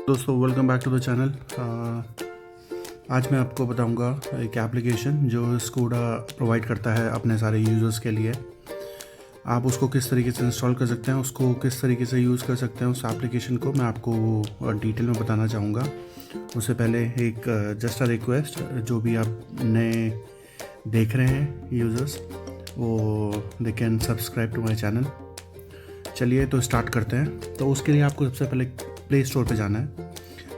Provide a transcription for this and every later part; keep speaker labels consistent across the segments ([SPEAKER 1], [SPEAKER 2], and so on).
[SPEAKER 1] दोस्तों welcome back to the channel. आज मैं आपको बताऊंगा एक एप्लीकेशन जो स्कूडा प्रोवाइड करता है अपने सारे यूज़र्स के लिए। आप उसको किस तरीके से इंस्टॉल कर सकते हैं, उसको किस तरीके से यूज़ कर सकते हैं, उस एप्लीकेशन को मैं आपको डिटेल में बताना चाहूँगा। उससे पहले एक जस्ट अ रिक्वेस्ट, जो भी आप नए देख रहे हैं यूज़र्स, वो they can subscribe to my channel. चलिए तो स्टार्ट करते हैं। तो उसके लिए आपको सबसे पहले प्ले स्टोर पे जाना है।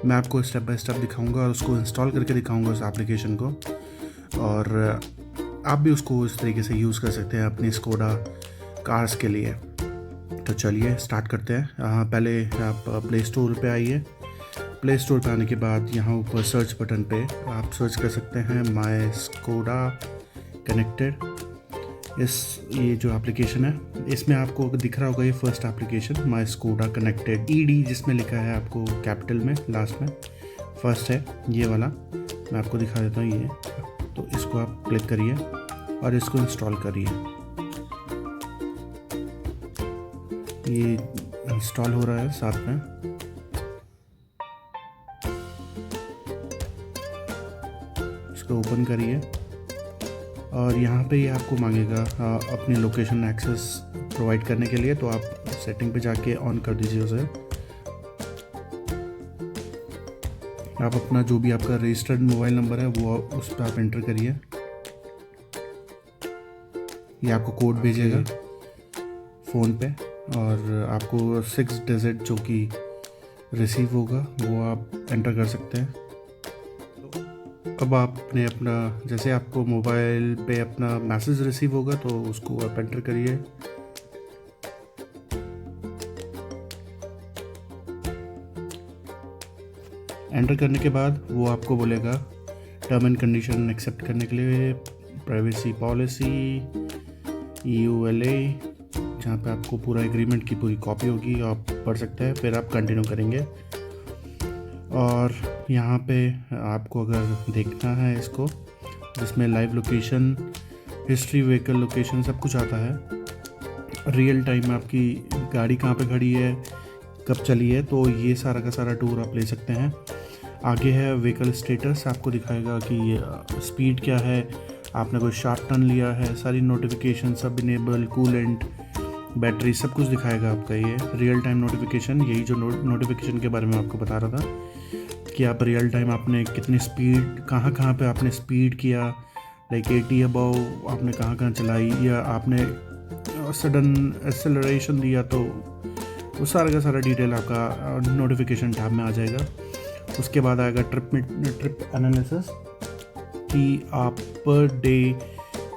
[SPEAKER 1] मैं आपको स्टेप बाय स्टेप दिखाऊंगा और उसको इंस्टॉल करके दिखाऊंगा उस एप्लीकेशन को, और आप भी उसको इस तरीके से यूज़ कर सकते हैं अपनी स्कोडा कार्स के लिए। तो चलिए स्टार्ट करते हैं। पहले आप प्ले स्टोर पे आइए। प्ले स्टोर पे आने के बाद यहाँ ऊपर सर्च बटन पे आप सर्च कर सकते हैं माई स्कोडा कनेक्टेड। ये जो एप्लीकेशन है, इसमें आपको दिख रहा होगा ये फर्स्ट एप्लीकेशन माई स्कोडा कनेक्टेड, ईडी जिसमें लिखा है आपको कैपिटल में लास्ट में फर्स्ट है ये वाला। मैं आपको दिखा देता हूँ ये। तो इसको आप क्लिक करिए और इसको इंस्टॉल करिए। ये इंस्टॉल हो रहा है साथ में। इसको ओपन करिए और यहाँ पे ये आपको मांगेगा अपनी लोकेशन एक्सेस प्रोवाइड करने के लिए। तो आप सेटिंग पे जाके ऑन कर दीजिए उसे। आप अपना जो भी आपका रजिस्टर्ड मोबाइल नंबर है वो उस पर आप एंटर करिए। ये आपको कोड भेजेगा फ़ोन पे, और आपको 6 डिजिट जो कि रिसीव होगा वो आप एंटर कर सकते हैं। अब आपने अपना, जैसे आपको मोबाइल पे अपना मैसेज रिसीव होगा तो उसको आप एंटर करिए। एंटर करने के बाद वो आपको बोलेगा टर्म एंड कंडीशन एक्सेप्ट करने के लिए, प्राइवेसी पॉलिसी, EULA, जहाँ पे आपको पूरा एग्रीमेंट की पूरी कॉपी होगी, आप पढ़ सकते हैं। फिर आप कंटिन्यू करेंगे और यहाँ पे आपको अगर देखना है इसको, जिसमें live location, history, vehicle location सब कुछ आता है। रियल टाइम में आपकी गाड़ी कहाँ पे खड़ी है, कब चली है, तो ये सारा का सारा टूर आप ले सकते हैं। आगे है व्हीकल स्टेटस, आपको दिखाएगा कि स्पीड क्या है, आपने कोई शार्प टर्न लिया है, सारी नोटिफिकेशन सब इनेबल, कूलेंट, बैटरी सब कुछ दिखाएगा आपका ये रियल टाइम नोटिफिकेशन। यही जो नोटिफिकेशन के बारे में आपको बता रहा था कि आप रियल टाइम आपने कितनी स्पीड, कहाँ कहाँ पे आपने स्पीड किया, लाइक 80 अबव आपने कहाँ कहाँ चलाई, या आपने सडन एक्सेलरेशन दिया, तो वो सारा का सारा डिटेल आपका नोटिफिकेशन टैब में आ जाएगा। उसके बाद आएगा ट्रिप एनालिसिस, कि आप पर डे,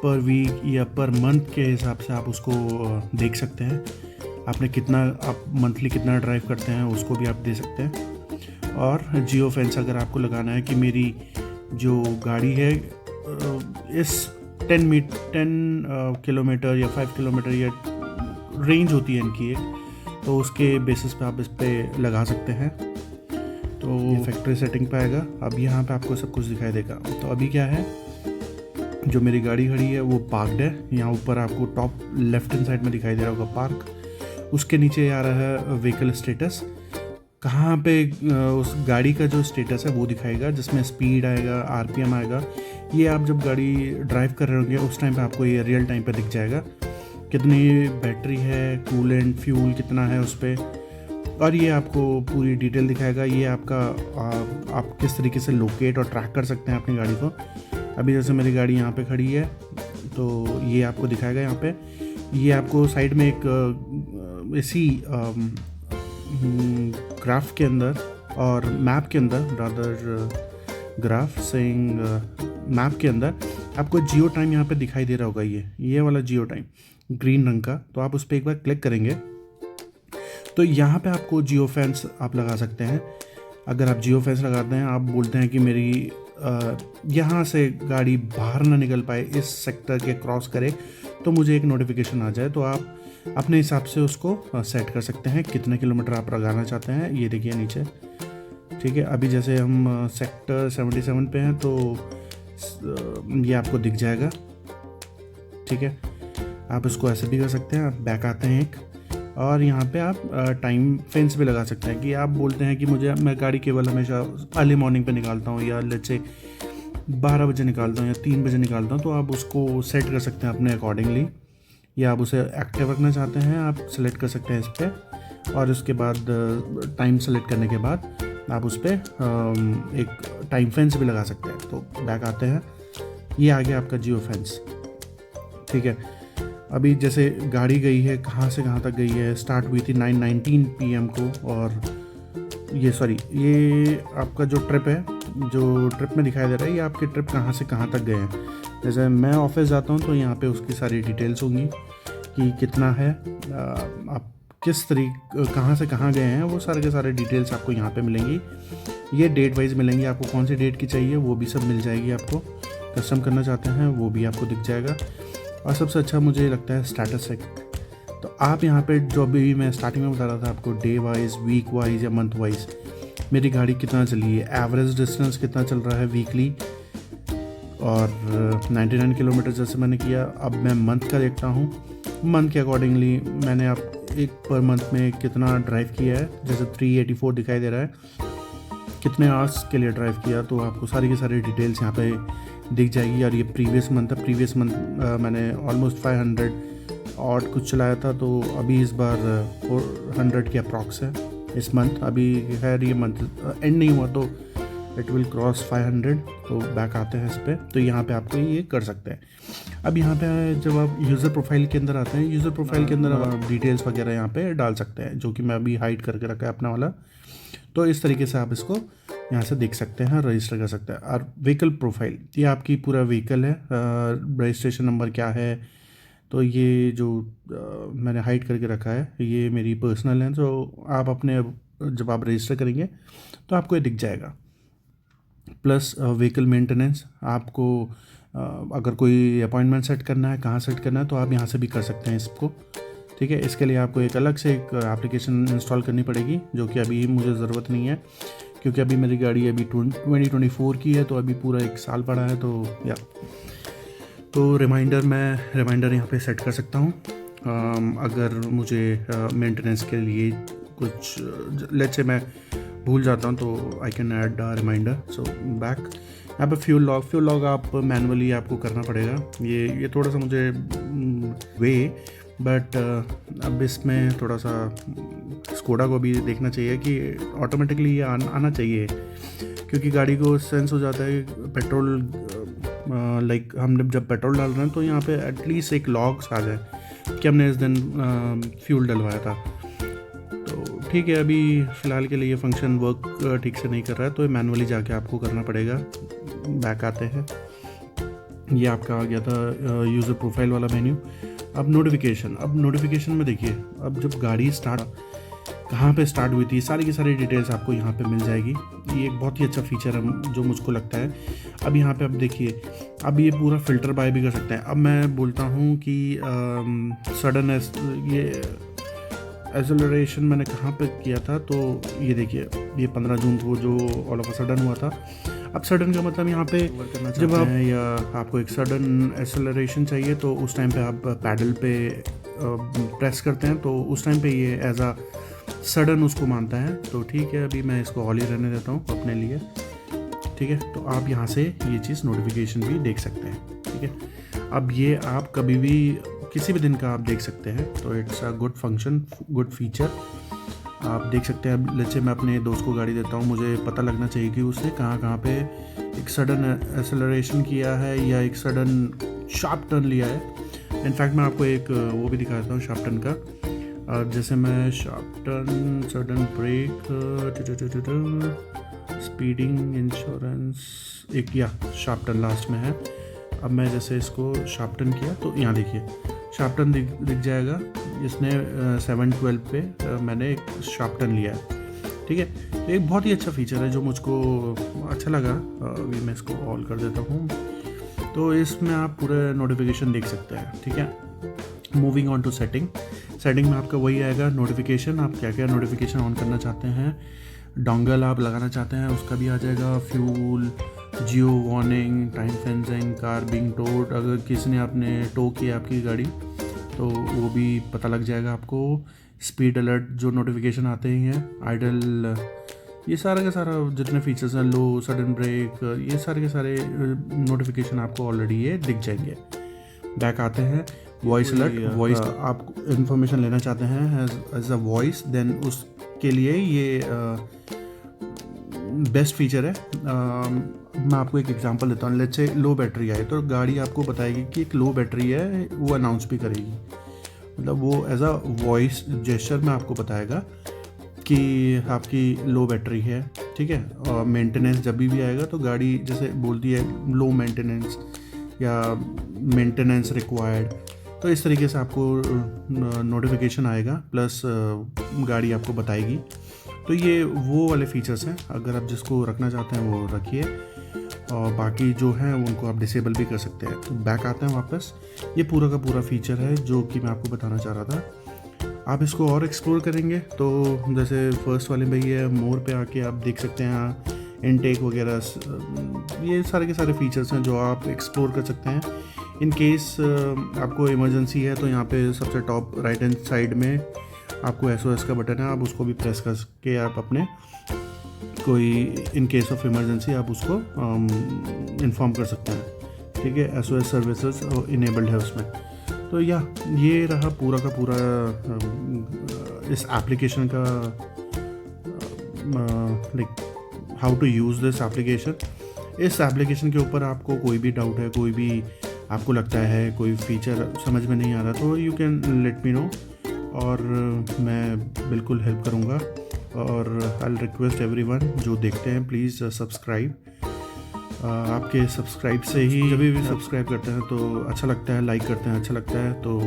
[SPEAKER 1] पर वीक या पर मंथ के हिसाब से आप उसको देख सकते हैं। आपने कितना, आप मंथली कितना ड्राइव करते हैं उसको भी आप दे सकते हैं। और जियो फेंस अगर आपको लगाना है कि मेरी जो गाड़ी है इस 10 किलोमीटर या 5 किलोमीटर या रेंज होती है इनकी एक, तो उसके बेसिस पे आप इस पर लगा सकते हैं। तो फैक्ट्री सेटिंग पे आएगा। अब यहाँ पे आपको सब कुछ दिखाई देगा। तो अभी क्या है, जो मेरी गाड़ी खड़ी है वो पार्कड है। यहाँ ऊपर आपको टॉप लेफ्ट हैंड साइड में दिखाई दे रहा होगा पार्क। उसके नीचे आ रहा है व्हीकल स्टेटस, कहाँ पे उस गाड़ी का जो स्टेटस है वो दिखाएगा, जिसमें स्पीड आएगा, RPM आएगा। ये आप जब गाड़ी ड्राइव कर रहे होंगे उस टाइम पे आपको ये रियल टाइम पे दिख जाएगा, कितनी बैटरी है, कूलेंट, फ्यूल कितना है उस पर, और ये आपको पूरी डिटेल दिखाएगा। ये आपका आप किस तरीके से लोकेट और ट्रैक कर सकते हैं अपनी गाड़ी को। अभी जैसे मेरी गाड़ी यहाँ पे खड़ी है तो ये आपको दिखाएगा यहाँ पे। ये आपको साइड में एक इसी ग्राफ के अंदर और मैप के अंदर, रादर ग्राफ सेइंग मैप के अंदर आपको जियो टाइम यहाँ पे दिखाई दे रहा होगा। ये वाला जियो टाइम ग्रीन रंग का, तो आप उस पर एक बार क्लिक करेंगे तो यहाँ पे आपको जियो फेंस आप लगा सकते हैं। अगर आप जियो फेंस लगाते हैं, आप बोलते हैं कि मेरी यहाँ से गाड़ी बाहर ना निकल पाए, इस सेक्टर के क्रॉस करे, तो मुझे एक नोटिफिकेशन आ जाए, तो आप अपने हिसाब से उसको सेट कर सकते हैं कितने किलोमीटर आप लगाना चाहते हैं। ये देखिए नीचे, ठीक है। अभी जैसे हम सेक्टर 77 पे हैं तो ये आपको दिख जाएगा, ठीक है। आप इसको ऐसे भी कर सकते हैं। आप बैक आते हैं एक, और यहाँ पे आप टाइम फेंस भी लगा सकते हैं कि आप बोलते हैं कि मैं गाड़ी केवल हमेशा अर्ली मॉर्निंग पे निकालता हूँ, या लेट्स से 12 बजे निकालता हूँ या 3 बजे निकालता हूँ, तो आप उसको सेट कर सकते हैं अपने अकॉर्डिंगली। या आप उसे एक्टिव रखना चाहते हैं, आप सेलेक्ट कर सकते हैं इस पर, और उसके बाद टाइम सेलेक्ट करने के बाद आप उस पर एक टाइम फेंस भी लगा सकते हैं। तो बैक आते हैं, ये आ गया आपका जियो फेंस। ठीक है, अभी जैसे गाड़ी गई है, कहाँ से कहाँ तक गई है, स्टार्ट हुई थी 9:19 PM को, और ये आपका जो ट्रिप है, जो ट्रिप में दिखाई दे रहा है, ये आपकी ट्रिप कहाँ से कहाँ तक गए हैं। जैसे मैं ऑफिस जाता हूँ तो यहाँ पे उसकी सारी डिटेल्स होंगी कि कितना है, आप किस कहाँ से कहाँ गए हैं, वो सारे के सारे डिटेल्स आपको यहाँ पे मिलेंगी। ये डेट वाइज मिलेंगी, आपको कौन सी डेट की चाहिए वो भी सब मिल जाएगी। आपको कस्टम करना चाहते हैं वो भी आपको दिख जाएगा। और सबसे अच्छा मुझे लगता है स्टेटस चेक। तो आप यहाँ पे जो अभी मैं स्टार्टिंग में बता रहा था आपको, डे वाइज, वीक वाइज या मंथ वाइज मेरी गाड़ी कितना चली है, एवरेज डिस्टेंस कितना चल रहा है वीकली, और 99 किलोमीटर जैसे मैंने किया। अब मैं मंथ का देखता हूँ, मंथ के अकॉर्डिंगली मैंने आप एक पर मंथ में कितना ड्राइव किया है, जैसे 384 दिखाई दे रहा है, कितने आवर्स के लिए ड्राइव किया, तो आपको सारी की सारी डिटेल्स यहाँ पे दिख जाएगी। और ये प्रीवियस मंथ है, प्रीवियस मंथ मैंने ऑलमोस्ट 500 और कुछ चलाया था, तो अभी इस बार 400 की अप्रॉक्स है इस मंथ। अभी खैर ये मंथ एंड नहीं हुआ तो इट विल क्रॉस 500। तो बैक आते हैं इस पर, तो यहाँ पे आपको ये कर सकते हैं। अब यहाँ पे जब आप यूज़र प्रोफाइल के अंदर आते हैं, यूज़र प्रोफाइल के अंदर आप डिटेल्स वगैरह यहाँ पे डाल सकते हैं, जो कि मैं अभी हाइड करके रखा है अपना वाला। तो इस तरीके से आप इसको यहाँ से देख सकते हैं, रजिस्टर कर सकते हैं। और व्हीकल प्रोफाइल, ये आपकी पूरा व्हीकल है, रजिस्ट्रेशन नंबर क्या है, तो ये जो मैंने हाइड करके रखा है ये मेरी पर्सनल है। तो आप अपने जब आप रजिस्टर करेंगे तो आपको ये दिख जाएगा। प्लस व्हीकल मेंटेनेंस, आपको अगर कोई अपॉइंटमेंट सेट करना है, कहाँ सेट करना है, तो आप यहाँ से भी कर सकते हैं इसको। ठीक है, इसके लिए आपको एक अलग से एक एप्लीकेशन इंस्टॉल करनी पड़ेगी, जो कि अभी मुझे ज़रूरत नहीं है, क्योंकि अभी मेरी गाड़ी अभी 2024 की है, तो अभी पूरा 1 साल पड़ा है। तो मैं रिमाइंडर यहाँ पे सेट कर सकता हूँ। अगर मुझे मेंटेनेंस के लिए कुछ, लेट्स से मैं भूल जाता हूँ, तो I can add reminder. So back यहाँ पे फ्यूल लॉग आप मैनुअली आपको करना पड़ेगा। ये थोड़ा सा मुझे बट अब इसमें थोड़ा सा स्कोडा को भी देखना चाहिए कि ऑटोमेटिकली ये आना चाहिए, क्योंकि गाड़ी को सेंस हो जाता है पेट्रोल, लाइक हम जब पेट्रोल डाल रहे हैं तो यहाँ पे एटलीस्ट एक लॉग्स आ जाए कि हमने इस दिन फ्यूल डलवाया था। तो ठीक है, अभी फ़िलहाल के लिए ये फंक्शन वर्क ठीक से नहीं कर रहा है, तो ये मैनुअली जाके आपको करना पड़ेगा। बैक आते हैं, ये आपका आ गया था यूज़र प्रोफाइल वाला मेन्यू। अब नोटिफिकेशन में देखिए, अब जब गाड़ी कहाँ पे स्टार्ट हुई थी, सारी की सारी डिटेल्स आपको यहाँ पे मिल जाएगी। ये एक बहुत ही अच्छा फीचर है जो मुझको लगता है। अब यहाँ पे आप देखिए, अब ये पूरा फ़िल्टर बाय भी कर सकते हैं। अब मैं बोलता हूँ कि सडन ये एक्सेलरेशन मैंने कहाँ पे किया था, तो ये देखिए, ये 15 जून को जो ऑल ऑफ अ सडन हुआ था। अब सडन का मतलब यहाँ पे जब आप या आपको एक सडन एक्सेलरेशन चाहिए, तो उस टाइम पे आप पैडल पे प्रेस करते हैं, तो उस टाइम पे ये एज आ सडन उसको मानता है। तो ठीक है, अभी मैं इसको ऑल ही रहने देता हूँ अपने लिए। ठीक है, तो आप यहाँ से ये चीज़ नोटिफिकेशन भी देख सकते हैं। ठीक है, अब ये आप कभी भी किसी भी दिन का आप देख सकते हैं, तो it's a good function, good feature. आप देख सकते हैं। अब जैसे मैं अपने दोस्त को गाड़ी देता हूँ, मुझे पता लगना चाहिए कि उसने कहाँ कहाँ पे एक सडन एक्सेलरेशन किया है या एक सडन शार्प टर्न लिया है। इनफैक्ट मैं आपको एक वो भी दिखा देता हूँ शार्प टर्न का। जैसे मैं sharp turn, sudden brake, speeding, insurance, एक या शार्प टर्न लास्ट में है। अब मैं जैसे इसको शार्प टर्न किया, तो यहाँ देखिए शार्प टर्न दिख जाएगा। इसने 712 पे मैंने एक शार्प टर्न लिया है। ठीक है, तो एक बहुत ही अच्छा फीचर है जो मुझको अच्छा लगा। अभी मैं इसको ऑल कर देता हूँ, तो इसमें आप पूरे नोटिफिकेशन देख सकते हैं। ठीक है, मूविंग ऑन टू सेटिंग में आपका वही आएगा नोटिफिकेशन। आप क्या क्या नोटिफिकेशन ऑन करना चाहते हैं, डोंगल आप लगाना चाहते हैं उसका भी आ जाएगा, fuel, geo warning, time fencing, car being towed, अगर किसी ने आपने टो किया आपकी गाड़ी तो वो भी पता लग जाएगा आपको। स्पीड अलर्ट जो नोटिफिकेशन आते ही हैं, आइडल, ये सारा का सारा जितने फीचर्स हैं, लो, सडन ब्रेक, ये सारे के सारे नोटिफिकेशन आपको ऑलरेडी ये दिख जाएंगे। बैक आते हैं, वॉइस अलर्ट, वॉइस आप इंफॉर्मेशन लेना चाहते हैं एज अ वॉइस, देन उसके लिए ये बेस्ट फीचर है। मैं आपको एक एग्जांपल देता हूँ। लेट्स से लो बैटरी आए तो गाड़ी आपको बताएगी कि एक लो बैटरी है, वो अनाउंस भी करेगी, मतलब वो एज अ वॉइस जेस्चर में आपको बताएगा कि आपकी लो बैटरी है, ठीक है। और मेंटेनेंस जब भी आएगा तो गाड़ी जैसे बोलती है लो मेंटेनेंस या मेंटेनेंस रिक्वायर्ड, तो इस तरीके से आपको नोटिफिकेशन आएगा, प्लस गाड़ी आपको बताएगी। तो ये वो वाले फीचर्स हैं, अगर आप जिसको रखना चाहते हैं वो रखिए, और बाकी जो हैं उनको आप डिसेबल भी कर सकते हैं। तो बैक आते हैं वापस, ये पूरा का पूरा फीचर है जो कि मैं आपको बताना चाह रहा था। आप इसको और एक्सप्लोर करेंगे तो जैसे फर्स्ट वाले में ये मोर पे आके आप देख सकते हैं इनटेक वगैरह, ये सारे के सारे फीचर्स हैं जो आप एक्सप्लोर कर सकते हैं। इन केस आपको इमरजेंसी है तो यहाँ पे सबसे टॉप राइट हैंड साइड में आपको SOS का बटन है, आप उसको भी प्रेस करके आप अपने कोई इन केस ऑफ इमरजेंसी आप उसको इन्फॉर्म कर सकते हैं, ठीक है। SOS सर्विसेज इनेबल्ड है उसमें। तो ये रहा पूरा का पूरा इस एप्लीकेशन का, like how to use this application. इस एप्लीकेशन के ऊपर आपको कोई भी डाउट है, कोई भी आपको लगता है कोई फीचर समझ में नहीं आ रहा, तो you can let me know, और मैं बिल्कुल हेल्प करूँगा। और आई रिक्वेस्ट एवरीवन जो देखते हैं प्लीज़ सब्सक्राइब। आपके सब्सक्राइब से ही जब भी सब्सक्राइब करते हैं तो अच्छा लगता है, लाइक करते हैं अच्छा लगता है, तो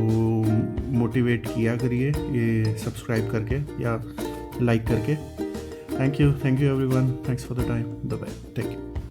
[SPEAKER 1] मोटिवेट किया करिए ये सब्सक्राइब करके या लाइक करके। Thank you everyone, thanks for the time, bye bye, take care.